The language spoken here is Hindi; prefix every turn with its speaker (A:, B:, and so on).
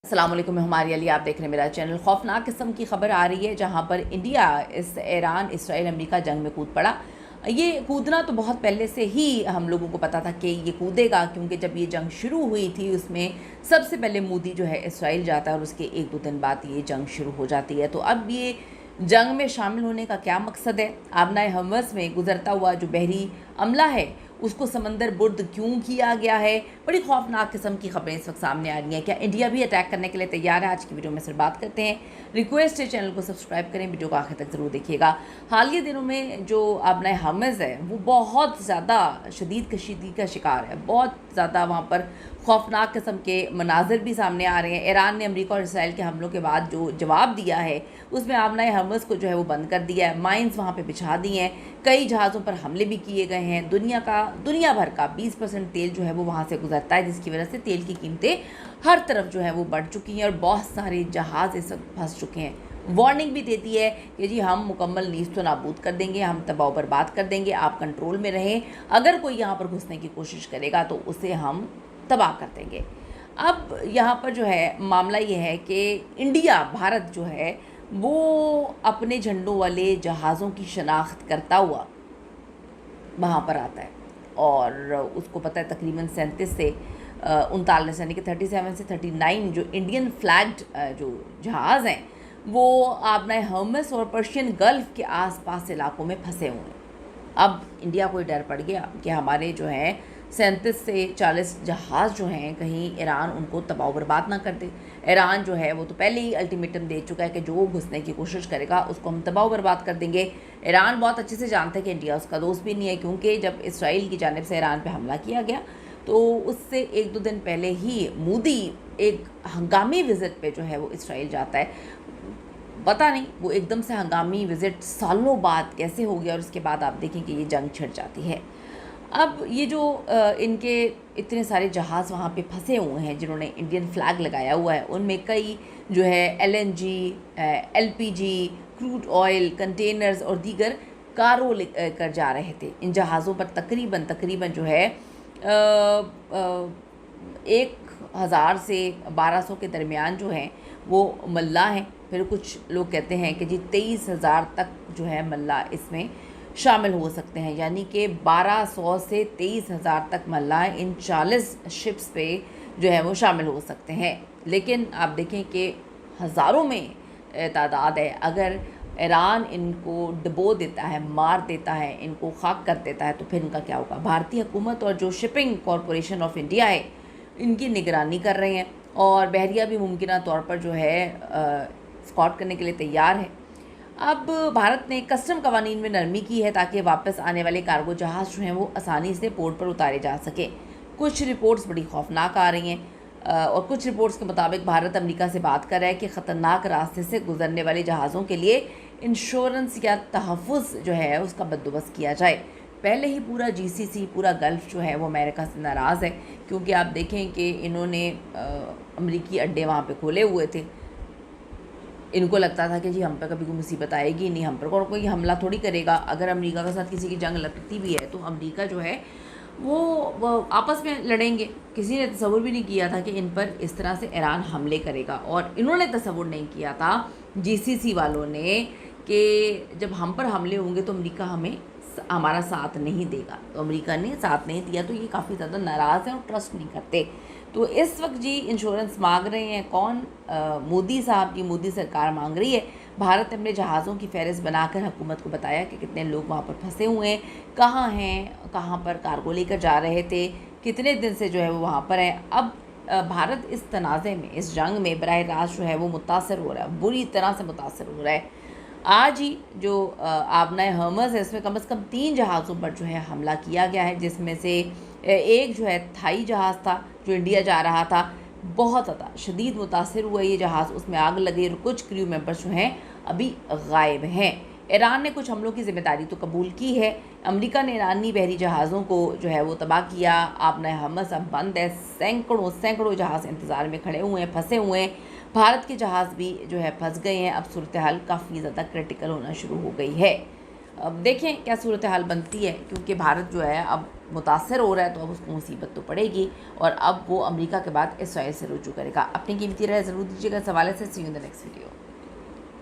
A: अस्सलाम वालेकुम, मैं हमारी अली, आप देख रहे हैं मेरा चैनल। खौफनाक किस्म की खबर आ रही है जहां पर इंडिया इस ईरान इसराइल अमेरिका जंग में कूद पड़ा। ये कूदना तो बहुत पहले से ही हम लोगों को पता था कि ये कूदेगा, क्योंकि जब ये जंग शुरू हुई थी उसमें सबसे पहले मोदी जो है इसराइल जाता है और उसके 1-2 दिन बाद ये जंग शुरू हो जाती है। तो अब ये जंग में शामिल होने का क्या मकसद है? आबनाए हमस में गुजरता हुआ जो बहरी अमला है उसको समंदर बुर्द क्यों किया गया है? बड़ी खौफनाक किस्म की खबरें इस वक्त सामने आ रही हैं। क्या इंडिया भी अटैक करने के लिए तैयार है? आज की वीडियो में सिर्फ बात करते हैं। रिक्वेस्ट है चैनल को सब्सक्राइब करें, वीडियो को आखिर तक ज़रूर देखिएगा। हालिया दिनों में जो आबनाए हमस है वो बहुत ज़्यादा शदीद कशीदगी का शिकार है। बहुत ज़्यादा वहाँ पर खौफनाक किस्म के मनाजिर भी सामने आ रहे हैं। ईरान ने अमेरिका और इसराइल के हमलों के बाद जो जवाब दिया है उसमें आबनाए हमस को जो है वो बंद कर दिया है, माइंस वहाँ पे बिछा दिए हैं, कई जहाज़ों पर हमले भी किए गए हैं। दुनिया भर का 20% तेल जो है वो वहाँ से गुजरता है, जिसकी वजह से तेल की कीमतें हर तरफ जो है वो बढ़ चुकी हैं और बहुत सारे जहाज़ इस वक्त फंस चुके हैं। वार्निंग भी देती है कि जी हम मुकम्मल नीस्त नाबूद कर देंगे, हम तबाह बर्बाद कर देंगे, आप कंट्रोल में रहें। अगर कोई यहाँ पर घुसने की कोशिश करेगा तो उसे हम तबाह कर देंगे। अब यहाँ पर जो है मामला ये है कि इंडिया, भारत जो है वो अपने झंडों वाले जहाज़ों की शनाख्त करता हुआ वहाँ पर आता है और उसको पता है तकरीबन 37 से 39 यानी कि 37 से 39 जो इंडियन फ्लैग्ड जो जहाज़ हैं वो आबनाए हर्मस और पर्शियन गल्फ़ के आसपास इलाकों में फंसे हुए हैं। अब इंडिया को डर पड़ गया कि हमारे जो हैं 37 से 40 जहाज़ जो हैं कहीं ईरान उनको तबाह बर्बाद ना कर दे। ईरान जो है वो तो पहले ही अल्टीमेटम दे चुका है कि जो घुसने की कोशिश करेगा उसको हम तबाह बर्बाद कर देंगे। ईरान बहुत अच्छे से जानता है कि इंडिया उसका दोस्त भी नहीं है, क्योंकि जब इसराइल की जानिब से ईरान पे हमला किया गया तो उससे 1-2 दिन पहले ही मोदी एक हंगामी विज़िट पे जो है वो इसराइल जाता है। पता नहीं वो एकदम से हंगामी विज़िट सालों बाद कैसे हो गया और उसके बाद आप देखें कि ये जंग छिड़ जाती है। अब ये जो इनके इतने सारे जहाज़ वहाँ पे फंसे हुए हैं जिन्होंने इंडियन फ्लैग लगाया हुआ है, उनमें कई जो है LNG, LPG, crude oil, containers और दीगर कारों लेकर जा रहे थे। इन जहाज़ों पर तकरीबन जो है 1000 से 1200 के दरमियान जो हैं वो मल्ला हैं। फिर कुछ लोग कहते हैं कि जी 23,000 तक जो है मल्ला इसमें शामिल हो सकते हैं, यानी कि 1200 से 23,000 तक मल्ला इन 40 शिप्स पे जो है वो शामिल हो सकते हैं। लेकिन आप देखें कि हज़ारों में तादाद है। अगर ईरान इनको डुबो देता है, मार देता है, इनको खाक कर देता है तो फिर इनका क्या होगा? भारतीय हुकूमत और जो शिपिंग कॉरपोरेशन ऑफ इंडिया है इनकी निगरानी कर रहे हैं और बहरिया भी मुमकिन तौर पर जो है स्कॉट करने के लिए तैयार है। अब भारत ने कस्टम कवानीन में नरमी की है ताकि वापस आने वाले कार्गो जहाज़ जो हैं वो आसानी से पोर्ट पर उतारे जा सकें। कुछ रिपोर्ट्स बड़ी खौफनाक आ रही हैं और कुछ रिपोर्ट्स के मुताबिक भारत अमेरिका से बात कर रहा है कि ख़तरनाक रास्ते से गुजरने वाले जहाज़ों के लिए इंश्योरेंस या तहफ़्फ़ुज़ जो है उसका बंदोबस्त किया जाए। पहले ही पूरा GCC, पूरा गल्फ़ जो है वो अमेरिका से नाराज़ है, क्योंकि आप देखें कि इन्होंने अमरीकी अड्डे वहाँ पे खोले हुए थे। इनको लगता था कि जी हम पर कभी कोई मुसीबत आएगी नहीं, हम पर कोई हमला थोड़ी करेगा। अगर अमेरिका के साथ किसी की जंग लगती भी है तो अमेरिका जो है वो आपस में लड़ेंगे। किसी ने तसव्वुर भी नहीं किया था कि इन पर इस तरह से ईरान हमले करेगा, और इन्होंने तसव्वुर नहीं किया था GCC वालों ने कि जब हम पर हमले होंगे तो अमेरिका हमारा साथ नहीं देगा। तो अमेरिका ने साथ नहीं दिया तो ये काफ़ी ज़्यादा नाराज़ हैं और ट्रस्ट नहीं करते। तो इस वक्त जी इंश्योरेंस मांग रहे हैं कौन? मोदी साहब की मोदी सरकार मांग रही है। भारत ने अपने जहाज़ों की फ़हरिस्त बनाकर हुकूमत को बताया कि कितने लोग वहाँ पर फंसे हुए हैं, कहाँ हैं, कहाँ पर कार्गो लेकर जा रहे थे, कितने दिन से जो है वो वहाँ पर है। अब भारत इस तनाज़े में, इस जंग में बराह रास्त जो है वो मुतासर हो रहा है, बुरी तरह से मुतासर हो रहा है। आज ही जो आबनाए हर्मस है इसमें कम से कम 3 जहाज़ों पर जो है हमला किया गया है, जिसमें से एक जो है थाई जहाज़ था जो इंडिया जा रहा था। बहुत ज़्यादा शदीद मुतासिर हुआ ये जहाज़, उसमें आग लगी और कुछ क्रू मेंबर्स जो हैं अभी गायब हैं। ईरान ने कुछ हमलों की ज़िम्मेदारी तो कबूल की है। अमेरिका ने ईरानी बहरी जहाज़ों को जो है वो तबाह किया। आबनाए हर्मस अब बंद है। सैकड़ों जहाज़ इंतज़ार में खड़े हुए हैं, फंसे हुए हैं। भारत के जहाज़ भी जो है फंस गए हैं। अब सूरत हाल काफ़ी ज़्यादा क्रिटिकल होना शुरू हो गई है। अब देखें क्या सूरत हाल बनती है, क्योंकि भारत जो है अब मुतासर हो रहा है तो अब उसको मुसीबत तो पड़ेगी, और अब वो अमेरिका के बाद इसराइल से रुजू करेगा। अपनी कीमती राय ज़रूर दीजिएगा इस हवाले से। See you in the next video.